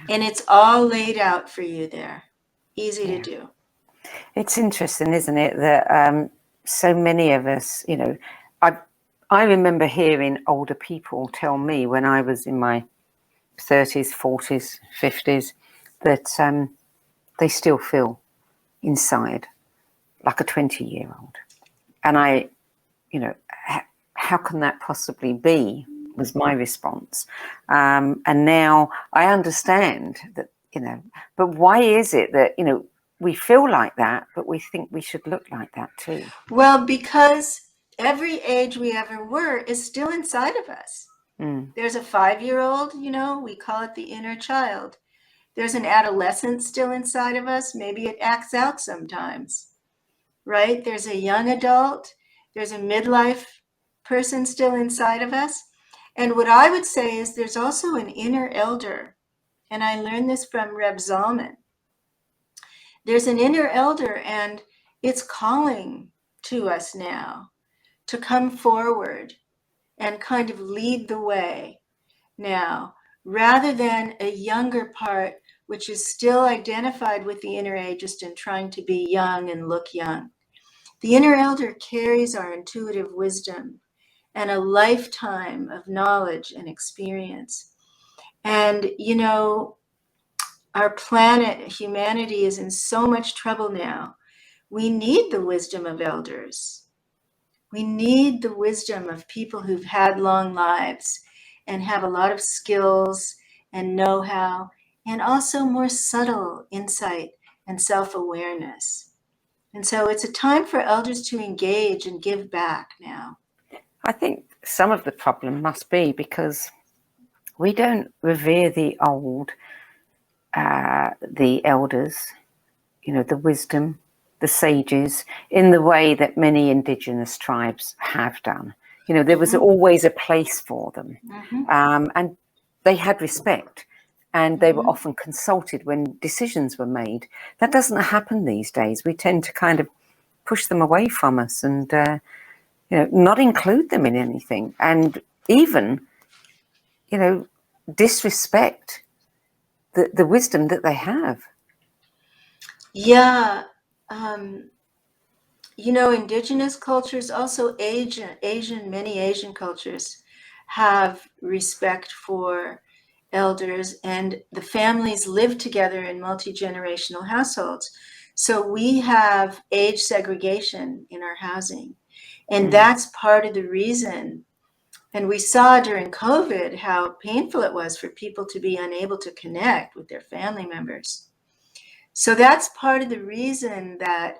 And it's all laid out for you there. Easy to do. It's interesting, isn't it, that so many of us, you know, I remember hearing older people tell me when I was in my 30s, 40s, 50s, that they still feel inside like a 20-year-old. And I, you know, how can that possibly be, was my response. And now I understand that, you know, but why is it that, you know, we feel like that, but we think we should look like that too? Well, because every age we ever were is still inside of us. There's a 5-year-old, you know, we call it the inner child. There's an adolescent still inside of us. Maybe it acts out sometimes, right? There's a young adult. There's a midlife person still inside of us. And what I would say is there's also an inner elder. And I learned this from Reb Zalman. There's an inner elder, and it's calling to us now to come forward and kind of lead the way now, rather than a younger part, which is still identified with the inner ageist and trying to be young and look young. The inner elder carries our intuitive wisdom and a lifetime of knowledge and experience. And, you know, our planet, humanity, is in so much trouble now. We need the wisdom of elders. We need the wisdom of people who've had long lives and have a lot of skills and know-how, and also more subtle insight and self-awareness. And so it's a time for elders to engage and give back now. I think some of the problem must be because we don't revere the old, the elders, you know, the wisdom, the sages, in the way that many indigenous tribes have done. You know, there was always a place for them, and they had respect, and they were often consulted when decisions were made. That doesn't happen these days. We tend to kind of push them away from us and, you know, not include them in anything, and even, you know, disrespect the wisdom that they have. Yeah. You know, indigenous cultures, also many Asian cultures have respect for elders, and the families live together in multi-generational households. So we have age segregation in our housing. And that's part of the reason. And we saw during COVID how painful it was for people to be unable to connect with their family members. So that's part of the reason that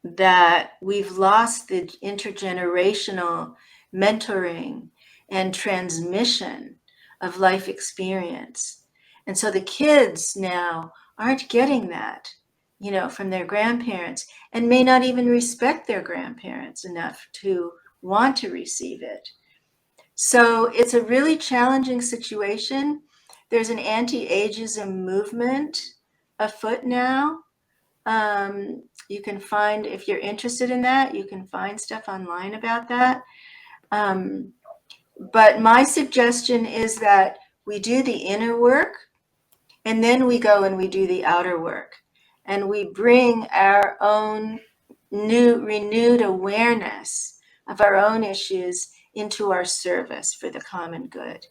that we've lost the intergenerational mentoring and transmission of life experience. And so the kids now aren't getting that, you know, from their grandparents, and may not even respect their grandparents enough to want to receive it. So it's a really challenging situation. There's an anti-ageism movement afoot now. You can find, if you're interested in that, you can find stuff online about that. But my suggestion is that we do the inner work, and then we go and we do the outer work, and we bring our own renewed awareness of our own issues into our service for the common good.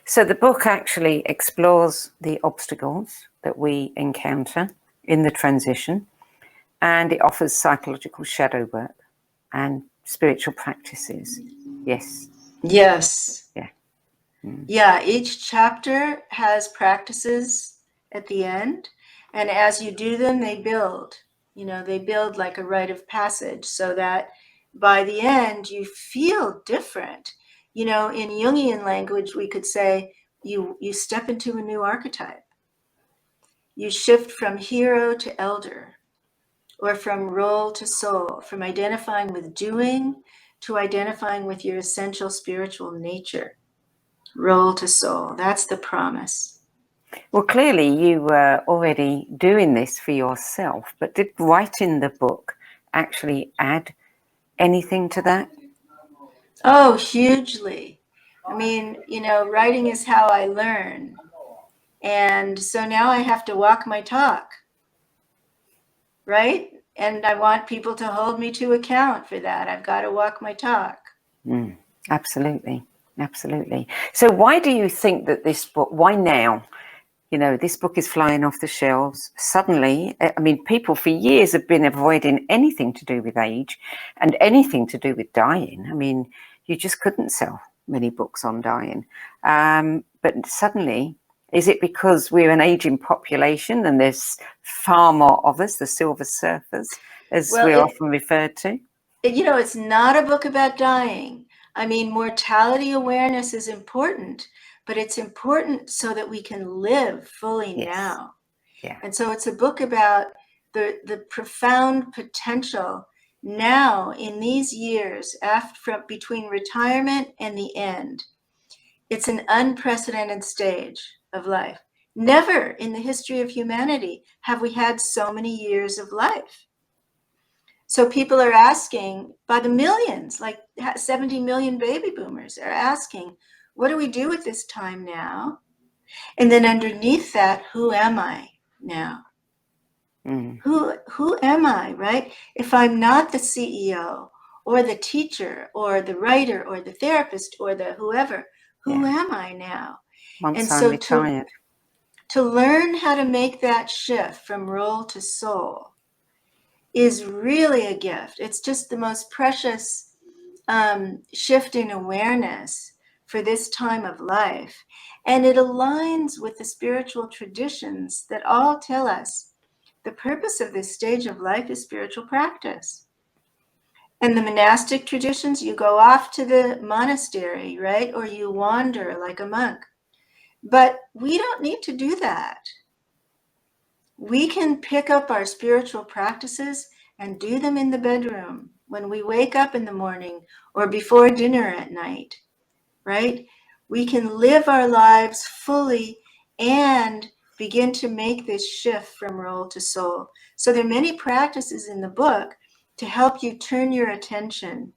So the book actually explores the obstacles that we encounter in the transition, and it offers psychological shadow work and spiritual practices. Yes. Yes. Yeah. Yeah, each chapter has practices at the end, and as you do them, they build. They build like a rite of passage so that by the end you feel different. In Jungian language, we could say you step into a new archetype. You shift from hero to elder, or from role to soul, from identifying with doing to identifying with your essential spiritual nature. Role to soul. That's the promise. Well, clearly you were already doing this for yourself, but did writing the book actually add anything to that? Oh, hugely. I mean, writing is how I learn. And so now I have to walk my talk, right? And I want people to hold me to account for that. I've got to walk my talk. Absolutely. Absolutely. So why do you think that this book, why now? This book is flying off the shelves. Suddenly, I mean, people for years have been avoiding anything to do with age and anything to do with dying. I mean, you just couldn't sell many books on dying. But suddenly, is it because we're an aging population and there's far more of us, the silver surfers, as we're often referred to? It's not a book about dying. I mean, mortality awareness is important, but it's important so that we can live fully now. Yeah. And so it's a book about the profound potential now in these years between retirement and the end. It's an unprecedented stage of life. Never in the history of humanity have we had so many years of life. So people are asking by the millions, like 70 million baby boomers are asking, what do we do with this time now? And then underneath that, who am I now? Who am I, right? If I'm not the CEO or the teacher or the writer or the therapist or the whoever, who am I now? Once I'm retired. To learn how to make that shift from role to soul is really a gift. It's just the most precious shift in awareness for this time of life. And it aligns with the spiritual traditions that all tell us the purpose of this stage of life is spiritual practice. And the monastic traditions, you go off to the monastery, right? Or you wander like a monk. But we don't need to do that. We can pick up our spiritual practices and do them in the bedroom when we wake up in the morning or before dinner at night, right? We can live our lives fully and begin to make this shift from role to soul. So there are many practices in the book to help you turn your attention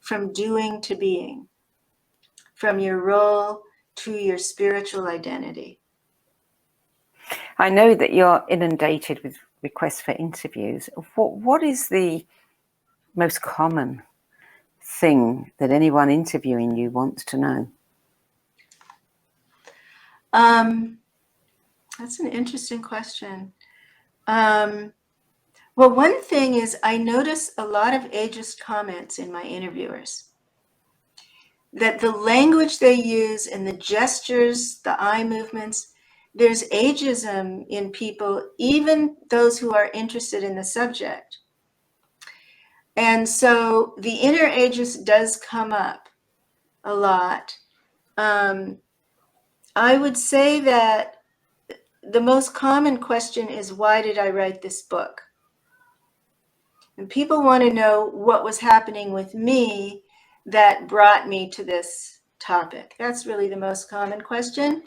from doing to being, from your role to your spiritual identity. I know that you're inundated with requests for interviews. What is the most common thing that anyone interviewing you wants to know? That's an interesting question. Well, one thing is I notice a lot of ageist comments in my interviewers, that the language they use and the gestures, the eye movements, there's ageism in people, even those who are interested in the subject. And so the inner ageist does come up a lot. I would say that the most common question is, why did I write this book? And people want to know what was happening with me that brought me to this topic. That's really the most common question.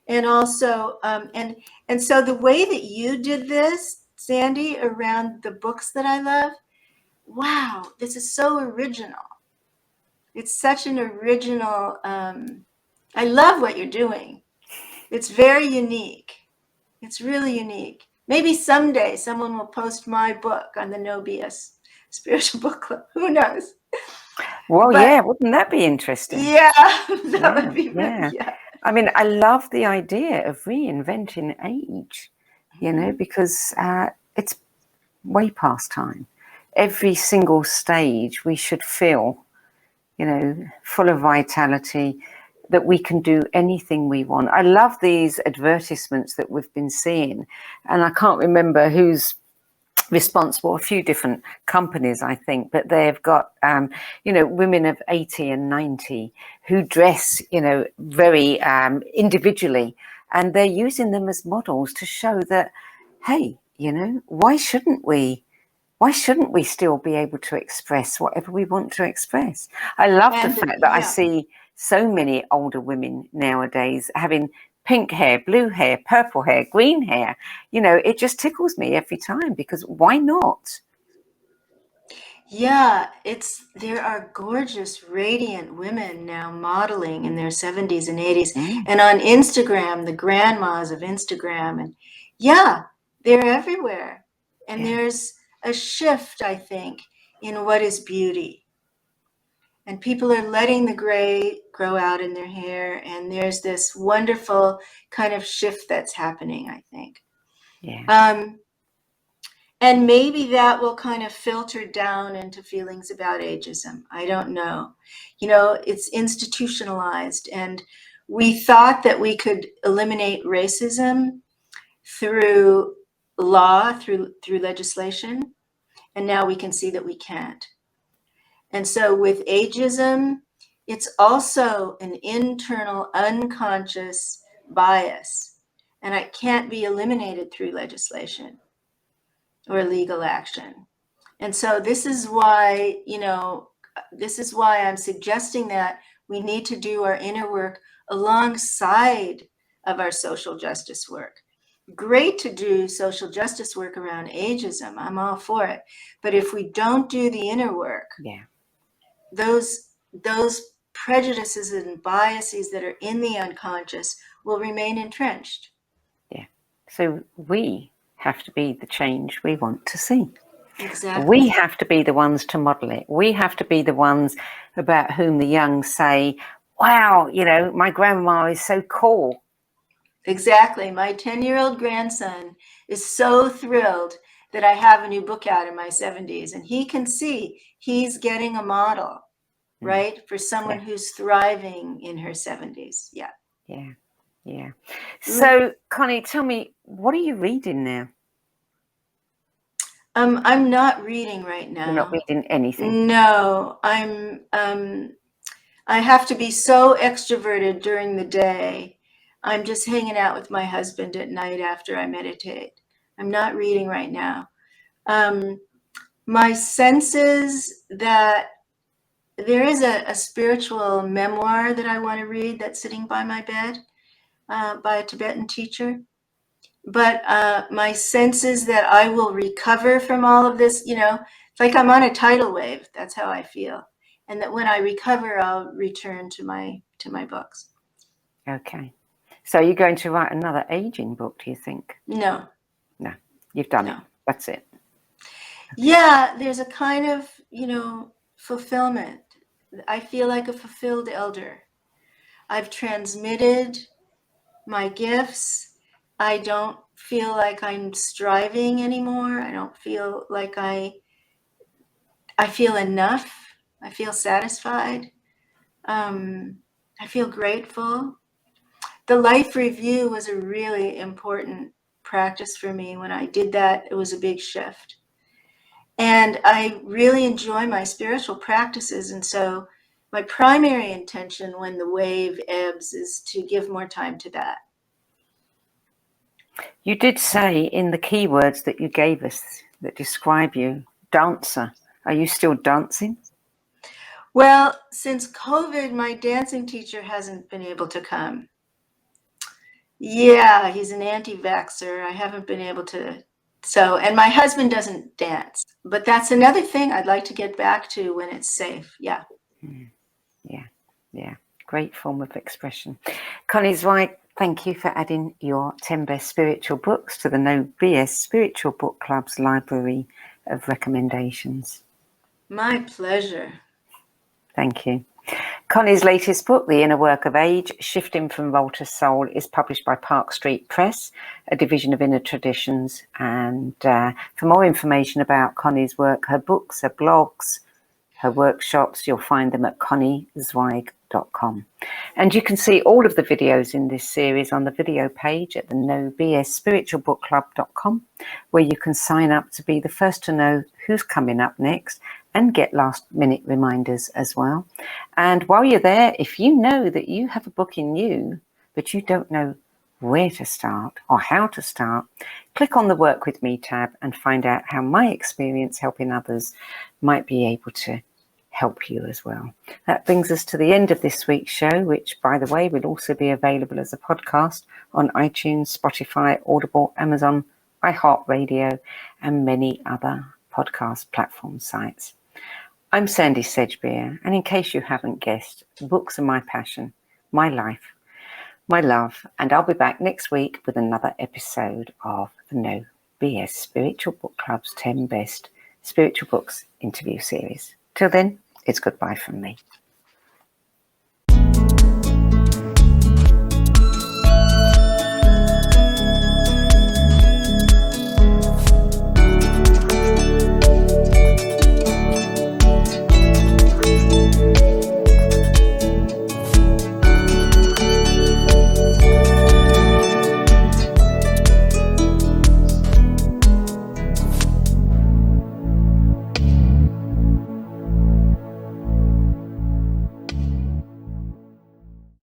And also, and so the way that you did this, Sandie, around the books that I love, wow, this is so original. It's such an original, I love what you're doing. It's very unique. It's really unique. Maybe someday someone will post my book on the No BS Spiritual Book Club. Who knows? Well, But yeah, wouldn't that be interesting? yeah, that Yeah, would be, yeah. yeah. I mean, I love the idea of reinventing age, because it's way past time. Every single stage we should feel, full of vitality, that we can do anything we want. I love these advertisements that we've been seeing, and I can't remember who's responsible, a few different companies, I think, but they've got, women of 80 and 90 who dress, very individually, and they're using them as models to show that, hey, why shouldn't we? Why shouldn't we still be able to express whatever we want to express? I love the And fact that I yeah, see so many older women nowadays having pink hair, blue hair, purple hair, green hair. It just tickles me every time, because why not? yeah, there are gorgeous, radiant women now modeling in their 70s and 80s. Mm, And on Instagram, the grandmas of Instagram, and yeah, they're everywhere. And yeah, there's a shift, I think, in what is beauty. And people are letting the gray grow out in their hair, and there's this wonderful kind of shift that's happening, I think. yeah, And maybe that will kind of filter down into feelings about ageism. I don't know. It's institutionalized, and we thought that we could eliminate racism through law, through legislation, and now we can see that we can't. And so with ageism, it's also an internal unconscious bias, and it can't be eliminated through legislation or legal action. And so this is why I'm suggesting that we need to do our inner work alongside of our social justice work. Great to do social justice work around ageism. I'm all for it. But if we don't do the inner work, yeah, those prejudices and biases that are in the unconscious will remain entrenched. yeah. So we have to be the change we want to see. We Exactly. have to be the ones to model it. We have to be the ones about whom the young say, wow, my grandma is so cool. Exactly. My 10-year-old grandson is so thrilled that I have a new book out in my 70s, and he can see he's getting a model, Mm, right? For someone yeah, who's thriving in her 70s. Yeah. yeah, yeah. Look, So, Connie, tell me, what are you reading now? I'm not reading right You're not now. reading anything. No, I have to be so extroverted during the day. I'm just hanging out with my husband at night after I meditate. I'm not reading right now. Um, my sense is that there is a spiritual memoir that I want to read that's sitting by my bed by a Tibetan teacher. But my sense is that I will recover from all of this. It's like I'm on a tidal wave. That's how I feel. And that when I recover, I'll return to my books. Okay. So you're going to write another aging book, do you think? No, No, you've done it. no. That's it. Okay. Yeah, there's a kind of, fulfillment. I feel like a fulfilled elder. I've transmitted my gifts. I don't feel like I'm striving anymore. I don't feel like I feel enough. I feel satisfied. I feel grateful. The life review was a really important practice for me. When I did that, it was a big shift. And I really enjoy my spiritual practices. And so my primary intention when the wave ebbs is to give more time to that. You did say in the keywords that you gave us that describe you, dancer. Are you still dancing? Well, since COVID, my dancing teacher hasn't been able to come. Yeah, he's an anti-vaxxer. I haven't been able to. So, and my husband doesn't dance, but that's another thing I'd like to get back to when it's safe. Yeah. Yeah, yeah. Great form of expression. Connie Zweig, thank you for adding your 10 best spiritual books to the No BS Spiritual Book Club's library of recommendations. My pleasure. Thank you. Connie's latest book, The Inner Work of Age, Shifting from Role to Soul, is published by Park Street Press, a division of Inner Traditions. And for more information about Connie's work, her books, her blogs, her workshops, you'll find them at conniezweig.com. And you can see all of the videos in this series on the video page at the nobsspiritualbookclub.com, where you can sign up to be the first to know who's coming up next and get last minute reminders as well. And while you're there, if you know that you have a book in you, but you don't know where to start or how to start, click on the Work With Me tab and find out how my experience helping others might be able to help you as well. That brings us to the end of this week's show, which, by the way, will also be available as a podcast on iTunes, Spotify, Audible, Amazon, iHeartRadio, and many other podcast platform sites. I'm Sandie Sedgbeer, and in case you haven't guessed, books are my passion, my life, my love, and I'll be back next week with another episode of the No BS Spiritual Book Club's 10 Best Spiritual Books interview series. Till then, it's goodbye from me.